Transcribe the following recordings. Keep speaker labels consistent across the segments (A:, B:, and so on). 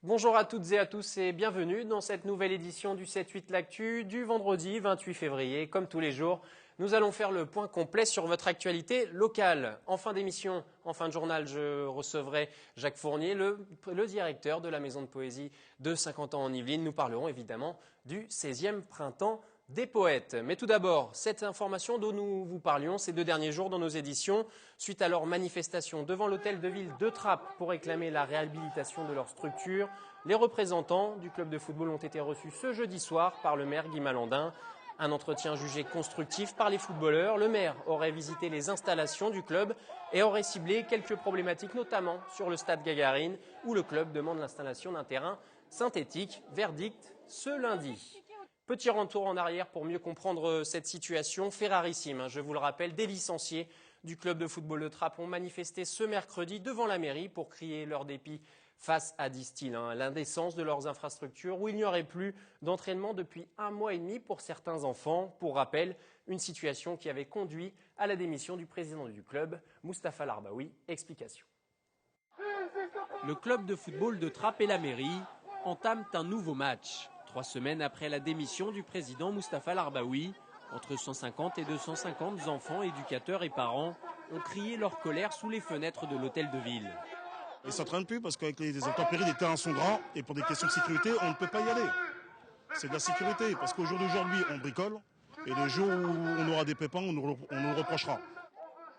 A: Bonjour à toutes et à tous et bienvenue dans cette nouvelle édition du 7-8 L'Actu du vendredi 28 février. Comme tous les jours, nous allons faire le point complet sur votre actualité locale. En fin d'émission, en fin de journal, je recevrai Jacques Fournier, le directeur de la Maison de Poésie de 50 ans en Yvelines. Nous parlerons évidemment du 16e printemps des poètes. Mais tout d'abord, cette information dont nous vous parlions ces 2 derniers jours dans nos éditions, suite à leur manifestation devant l'hôtel de ville de Trappes pour réclamer la réhabilitation de leur structure, les représentants du club de football ont été reçus ce jeudi soir par le maire Guy Malandin. Un entretien jugé constructif par les footballeurs. Le maire aurait visité les installations du club et aurait ciblé quelques problématiques, notamment sur le stade Gagarine, où le club demande l'installation d'un terrain synthétique. Verdict ce lundi. Petit retour en arrière pour mieux comprendre cette situation. Fait rarissime, je vous le rappelle, des licenciés du club de football de Trappes ont manifesté ce mercredi devant la mairie pour crier leur dépit face à, disent-ils, l'indécence de leurs infrastructures où il n'y aurait plus d'entraînement depuis 1 mois et demi pour certains enfants. Pour rappel, une situation qui avait conduit à la démission du président du club, Mustapha Larbaoui. Explication.
B: Le club de football de Trappes et la mairie entament un nouveau match. 3 semaines après la démission du président Mustapha Larbaoui, entre 150 et 250 enfants, éducateurs et parents ont crié leur colère sous les fenêtres de l'hôtel de ville.
C: Ils ne s'entraînent plus parce qu'avec les intempéries, les terrains sont grands et pour des questions de sécurité, on ne peut pas y aller. C'est de la sécurité parce qu'au jour d'aujourd'hui, on bricole et le jour où on aura des pépins, on nous le reprochera.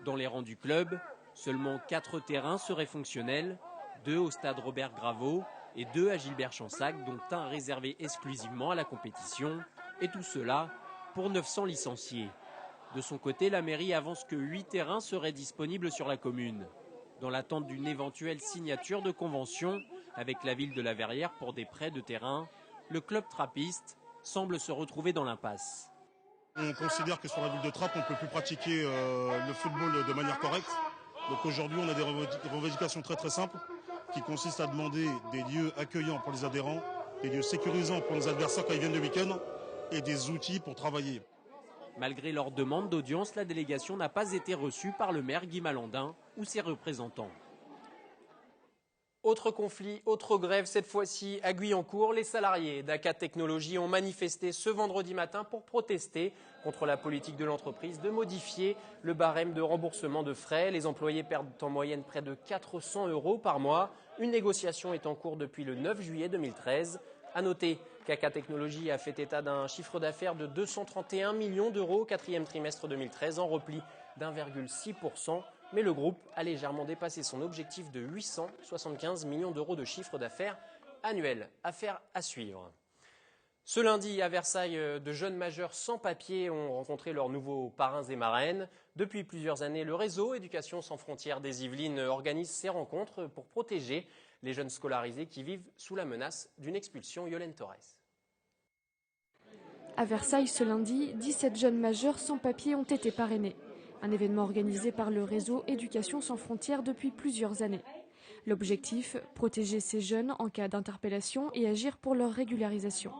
B: Dans les rangs du club, seulement 4 terrains seraient fonctionnels, 2 au stade Robert Graveau et 2 à Gilbert-Champsac, dont un réservé exclusivement à la compétition, et tout cela pour 900 licenciés. De son côté, la mairie avance que 8 terrains seraient disponibles sur la commune. Dans l'attente d'une éventuelle signature de convention avec la ville de La Verrière pour des prêts de terrain, le club trappiste semble se retrouver dans l'impasse.
C: On considère que sur la ville de Trappes, on ne peut plus pratiquer le football de manière correcte. Donc aujourd'hui, on a des revendications très très simples qui consistent à demander des lieux accueillants pour les adhérents, des lieux sécurisants pour nos adversaires quand ils viennent le week-end et des outils pour travailler.
B: Malgré leur demande d'audience, la délégation n'a pas été reçue par le maire Guy Malandin ou ses représentants.
A: Autre conflit, autre grève, cette fois-ci à Guyancourt. Les salariés d'ACA Technologies ont manifesté ce vendredi matin pour protester contre la politique de l'entreprise de modifier le barème de remboursement de frais. Les employés perdent en moyenne près de 400 € par mois. Une négociation est en cours depuis le 9 juillet 2013. À noter qu'ACA Technologies a fait état d'un chiffre d'affaires de 231 millions d'euros au 4e trimestre 2013, en repli d'1,6%. Mais le groupe a légèrement dépassé son objectif de 875 millions d'euros de chiffre d'affaires annuel. Affaire à suivre. Ce lundi, à Versailles, de jeunes majeurs sans papier ont rencontré leurs nouveaux parrains et marraines. Depuis plusieurs années, le réseau Éducation sans frontières des Yvelines organise ces rencontres pour protéger les jeunes scolarisés qui vivent sous la menace d'une expulsion. Yolène Torres.
D: À Versailles, ce lundi, 17 jeunes majeurs sans papier ont été parrainés. Un événement organisé par le réseau Éducation sans frontières depuis plusieurs années. L'objectif, protéger ces jeunes en cas d'interpellation et agir pour leur régularisation.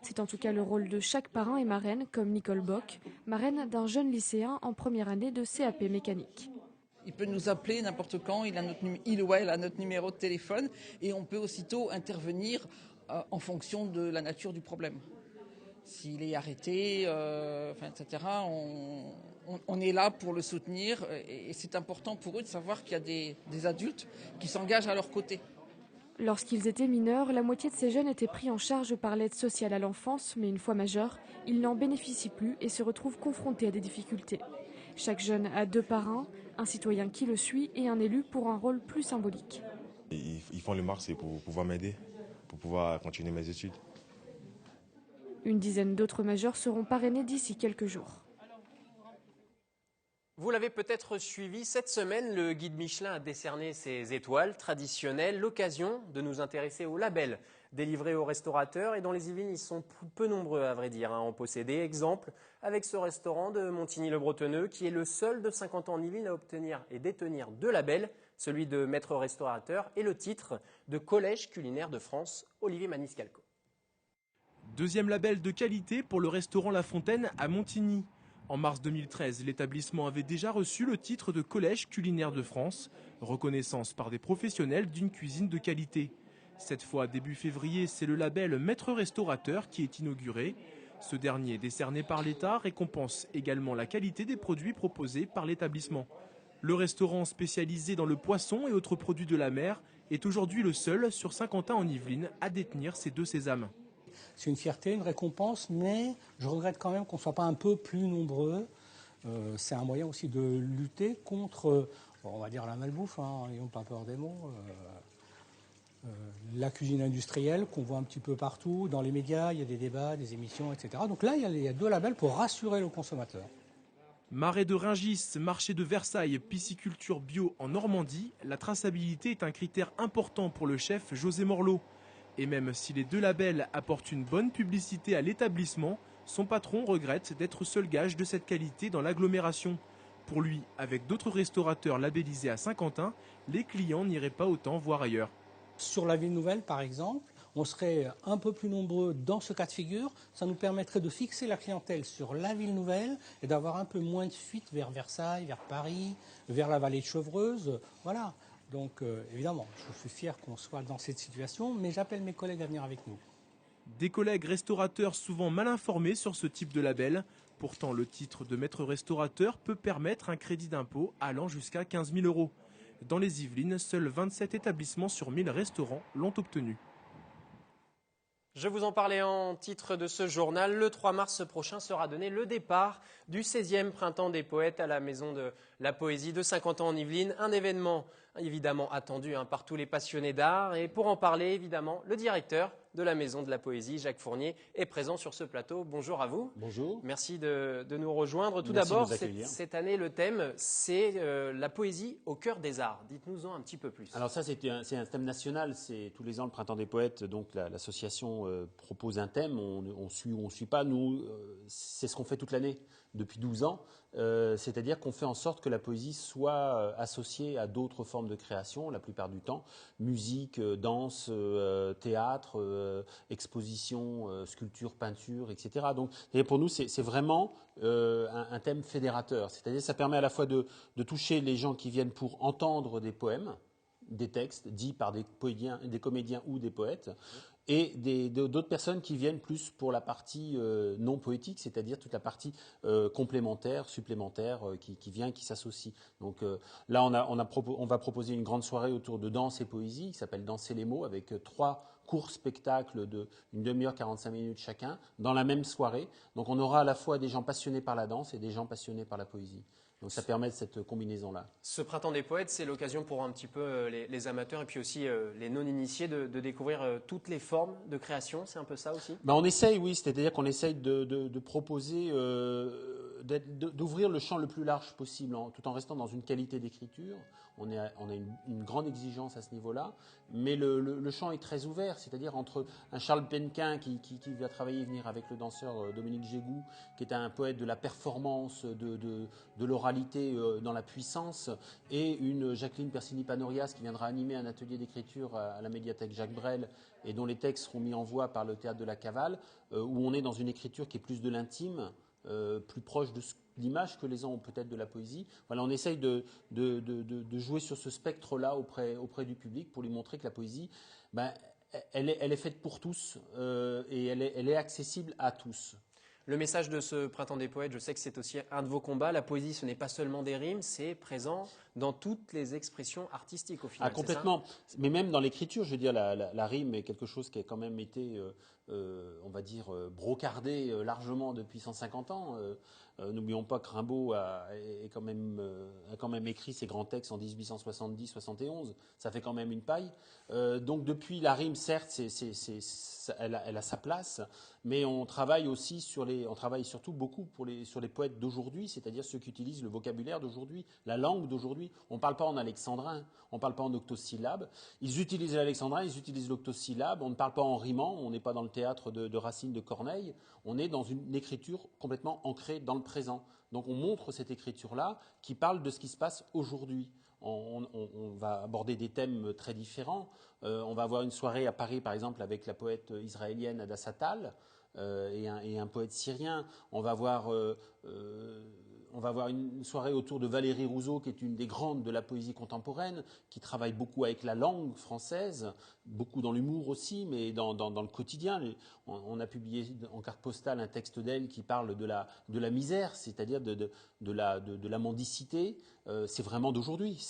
D: C'est en tout cas le rôle de chaque parrain et marraine, comme Nicole Bock, marraine d'un jeune lycéen en première année de CAP mécanique.
E: Il peut nous appeler n'importe quand, il ou elle a notre numéro de téléphone et on peut aussitôt intervenir en fonction de la nature du problème. S'il est arrêté, etc., on est là pour le soutenir et c'est important pour eux de savoir qu'il y a des adultes qui s'engagent à leur côté.
D: Lorsqu'ils étaient mineurs, la moitié de ces jeunes étaient pris en charge par l'aide sociale à l'enfance, mais une fois majeurs, ils n'en bénéficient plus et se retrouvent confrontés à des difficultés. Chaque jeune a 2 parrains, un citoyen qui le suit et un élu pour un rôle plus symbolique.
F: Ils font le marche pour pouvoir m'aider, pour pouvoir continuer mes études.
D: Une dizaine d'autres majeurs seront parrainés d'ici quelques jours.
A: Vous l'avez peut-être suivi, cette semaine, le guide Michelin a décerné ses étoiles traditionnelles, l'occasion de nous intéresser aux labels délivrés aux restaurateurs. Et dans les Yvelines, ils sont peu nombreux, à vrai dire, à en posséder. Exemple, avec ce restaurant de Montigny-le-Bretonneux, qui est le seul de 50 ans en Yvelines à obtenir et détenir 2 labels, celui de maître restaurateur et le titre de collège culinaire de France, Olivier Maniscalco.
G: 2e label de qualité pour le restaurant La Fontaine à Montigny. En mars 2013, l'établissement avait déjà reçu le titre de collège culinaire de France, reconnaissance par des professionnels d'une cuisine de qualité. Cette fois, début février, c'est le label Maître Restaurateur qui est inauguré. Ce dernier, décerné par l'État, récompense également la qualité des produits proposés par l'établissement. Le restaurant spécialisé dans le poisson et autres produits de la mer est aujourd'hui le seul sur Saint-Quentin-en-Yvelines à détenir ces 2 sésames.
H: C'est une fierté, une récompense, mais je regrette quand même qu'on ne soit pas un peu plus nombreux. C'est un moyen aussi de lutter contre, on va dire la malbouffe, n'ayons pas peur des mots, la cuisine industrielle qu'on voit un petit peu partout. Dans les médias, il y a des débats, des émissions, etc. Donc là, il y a 2 labels pour rassurer le consommateur.
G: Marais de Rungis, marché de Versailles, pisciculture bio en Normandie, la traçabilité est un critère important pour le chef José Morlot. Et même si les 2 labels apportent une bonne publicité à l'établissement, son patron regrette d'être seul gage de cette qualité dans l'agglomération. Pour lui, avec d'autres restaurateurs labellisés à Saint-Quentin, les clients n'iraient pas autant voir ailleurs.
H: Sur la ville nouvelle, par exemple, on serait un peu plus nombreux dans ce cas de figure. Ça nous permettrait de fixer la clientèle sur la ville nouvelle et d'avoir un peu moins de fuite vers Versailles, vers Paris, vers la vallée de Chevreuse. Voilà. Donc évidemment, je suis fier qu'on soit dans cette situation, mais j'appelle mes collègues à venir avec nous.
G: Des collègues restaurateurs souvent mal informés sur ce type de label. Pourtant, le titre de maître restaurateur peut permettre un crédit d'impôt allant jusqu'à 15 000 €. Dans les Yvelines, seuls 27 établissements sur 1000 restaurants l'ont obtenu.
A: Je vous en parlais en titre de ce journal. Le 3 mars prochain sera donné le départ du 16e Printemps des Poètes à la Maison de la Poésie de Saint-Quentin-en-Yvelines. Un événement évidemment attendu par tous les passionnés d'art. Et pour en parler, évidemment, le directeur de la Maison de la Poésie, Jacques Fournier, est présent sur ce plateau. Bonjour à vous.
I: Bonjour.
A: Merci de nous rejoindre. Tout
I: Merci
A: d'abord,
I: de nous accueillir.
A: cette année, le thème, c'est la poésie au cœur des arts. Dites-nous-en un petit peu plus.
I: Alors ça, c'est un thème national. C'est tous les ans le Printemps des Poètes. Donc l'association propose un thème. On suit ou on ne suit pas. Nous, c'est ce qu'on fait toute l'année depuis 12 ans. C'est-à-dire qu'on fait en sorte que la poésie soit associée à d'autres formes de création, la plupart du temps. Musique, danse, théâtre, exposition, sculpture, peinture, etc. Donc pour nous, c'est vraiment un thème fédérateur. C'est-à-dire que ça permet à la fois de toucher les gens qui viennent pour entendre des poèmes, des textes dits par des comédiens ou des poètes, et d'autres personnes qui viennent plus pour la partie non poétique, c'est-à-dire toute la partie complémentaire, supplémentaire, qui vient, qui s'associe. Donc là, on va proposer une grande soirée autour de danse et poésie, qui s'appelle Danser les mots, avec 3 courts spectacles de une demi-heure, 45 minutes chacun, dans la même soirée. Donc on aura à la fois des gens passionnés par la danse et des gens passionnés par la poésie. Donc ça permet cette combinaison-là.
A: Ce Printemps des Poètes, c'est l'occasion pour un petit peu les amateurs et puis aussi les non-initiés de découvrir toutes les formes de création. C'est un peu ça aussi ?
I: On essaye, oui. C'est-à-dire qu'on essaye de proposer, d'ouvrir le champ le plus large possible, tout en restant dans une qualité d'écriture. On a une grande exigence à ce niveau-là, mais le champ est très ouvert. C'est-à-dire entre un Charles Penquin qui va venir avec le danseur Dominique Gégou, qui est un poète de la performance, de l'oralité dans la puissance, et une Jacqueline Persini-Panorias qui viendra animer un atelier d'écriture à la médiathèque Jacques Brel et dont les textes seront mis en voix par le théâtre de la Cavale, où on est dans une écriture qui est plus de l'intime, plus proche de l'image que les gens ont peut-être de la poésie. Voilà, on essaye de jouer sur ce spectre-là auprès du public pour lui montrer que la poésie, elle est faite pour tous et elle est accessible à tous.
A: Le message de ce Printemps des Poètes, je sais que c'est aussi un de vos combats. La poésie, ce n'est pas seulement des rimes, c'est présent dans toutes les expressions artistiques au final.
I: Complètement. Mais même dans l'écriture, je veux dire, la rime est quelque chose qui a quand même été, on va dire, brocardé largement depuis 150 ans. N'oublions pas que Rimbaud a quand même écrit ses grands textes en 1870-71. Ça fait quand même une paille. Donc depuis, la rime, certes, elle a sa place, mais on travaille aussi on travaille surtout beaucoup sur les poètes d'aujourd'hui, c'est-à-dire ceux qui utilisent le vocabulaire d'aujourd'hui, la langue d'aujourd'hui. On ne parle pas en alexandrin, on ne parle pas en octosyllabes. Ils utilisent l'alexandrin, ils utilisent l'octosyllabe. On ne parle pas en rimant, on n'est pas dans le théâtre de Racine, de Corneille. On est dans une écriture complètement ancrée dans le présent. Donc on montre cette écriture-là qui parle de ce qui se passe aujourd'hui. On va aborder des thèmes très différents. On va avoir une soirée à Paris, par exemple, avec la poète israélienne Hadassah Tal, et un poète syrien. On va avoir une soirée autour de Valérie Rousseau, qui est une des grandes de la poésie contemporaine, qui travaille beaucoup avec la langue française, beaucoup dans l'humour aussi, mais dans le quotidien. On a publié en carte postale un texte d'elle qui parle de la misère, c'est-à-dire de la mendicité. C'est vraiment d'aujourd'hui.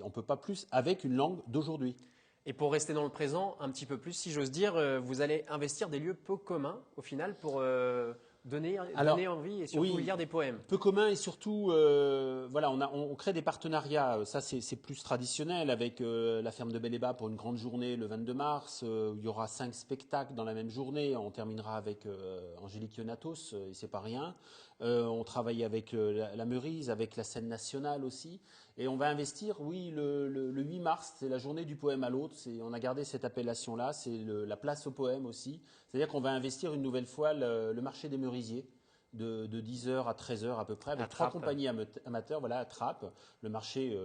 I: On ne peut pas plus avec une langue d'aujourd'hui.
A: Et pour rester dans le présent, un petit peu plus, si j'ose dire, vous allez investir des lieux peu communs, au final, pour donner envie et surtout lire des poèmes.
I: Peu commun et surtout, voilà, on crée des partenariats. Ça, c'est plus traditionnel avec la ferme de Bel-Ébat pour une grande journée le 22 mars. Il y aura 5 spectacles dans la même journée. On terminera avec Angélique Ionatos, et c'est pas rien. On travaille avec la Meurise, avec la scène nationale aussi. Et on va investir, oui, le 8 mars, c'est la journée du poème à l'autre. On a gardé cette appellation-là. C'est la place au poème aussi. C'est-à-dire qu'on va investir une nouvelle fois le marché des Meurisiers de 10h à 13h à peu près, avec 3 compagnies amateurs, voilà, à Trappes, le marché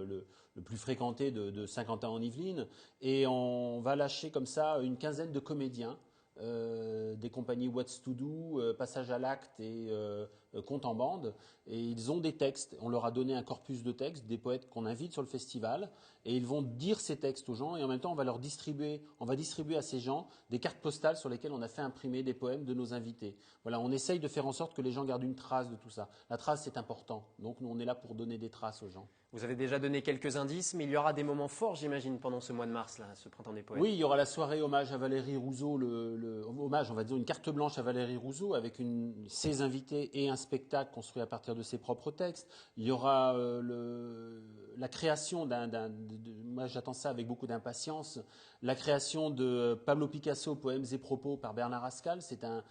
I: le plus fréquenté de Saint-Quentin-en-Yvelines. Et on va lâcher comme ça une quinzaine de comédiens, des compagnies What's to Do, Passage à l'acte et Compte en bande. Et ils ont des textes. On leur a donné un corpus de textes, des poètes qu'on invite sur le festival. Et ils vont dire ces textes aux gens. Et en même temps, on va distribuer à ces gens des cartes postales sur lesquelles on a fait imprimer des poèmes de nos invités. Voilà, on essaye de faire en sorte que les gens gardent une trace de tout ça. La trace, c'est important. Donc, nous, on est là pour donner des traces aux gens.
A: Vous avez déjà donné quelques indices, mais il y aura des moments forts, j'imagine, pendant ce mois de mars, là, ce printemps des poètes.
I: Oui, il y aura la soirée hommage à Valérie Rousseau, hommage, on va dire une carte blanche à Valérie Rousseau avec ses invités et un spectacle construit à partir de ses propres textes. Il y aura la création moi j'attends ça avec beaucoup d'impatience, la création de Pablo Picasso, Poèmes et propos par Bernard Ascal. C'est un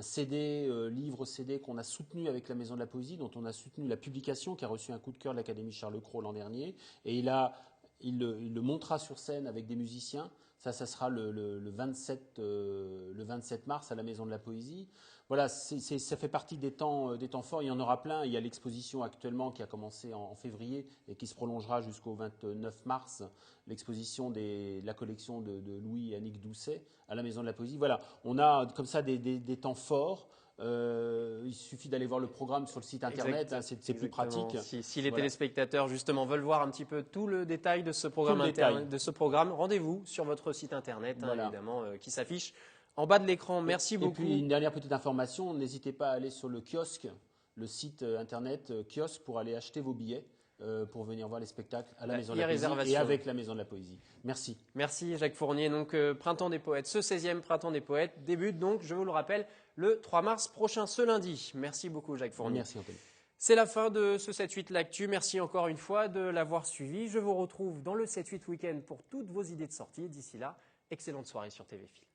I: CD, livre CD qu'on a soutenu avec la Maison de la Poésie, dont on a soutenu la publication, qui a reçu un coup de cœur de l'Académie Charles Cros l'an dernier. Et il le montera sur scène avec des musiciens. Ça sera le 27 mars à la Maison de la Poésie. Voilà, ça fait partie des temps forts. Il y en aura plein. Il y a l'exposition actuellement qui a commencé en février et qui se prolongera jusqu'au 29 mars. L'exposition de la collection de Louis et Annick Doucet à la Maison de la Poésie. Voilà, on a comme ça des temps forts. Il suffit d'aller voir le programme sur le site internet, hein, c'est plus pratique.
A: Si les téléspectateurs justement veulent voir un petit peu tout le détail de ce programme, rendez-vous sur votre site internet,
I: voilà.
A: Évidemment, qui s'affiche en bas de l'écran. Merci beaucoup.
I: Et puis une dernière petite information, n'hésitez pas à aller sur le kiosque, le site internet kiosque pour aller acheter vos billets. Pour venir voir les spectacles à la Maison de la Poésie et avec la Maison de la Poésie. Merci.
A: Merci Jacques Fournier. Donc Printemps des Poètes, ce 16e Printemps des Poètes débute donc, je vous le rappelle, le 3 mars prochain, ce lundi. Merci beaucoup Jacques Fournier.
I: Merci Anthony.
A: C'est la fin de ce 7-8 L'Actu. Merci encore une fois de l'avoir suivi. Je vous retrouve dans le 7-8 Week-end pour toutes vos idées de sortie. D'ici là, excellente soirée sur TV Fil.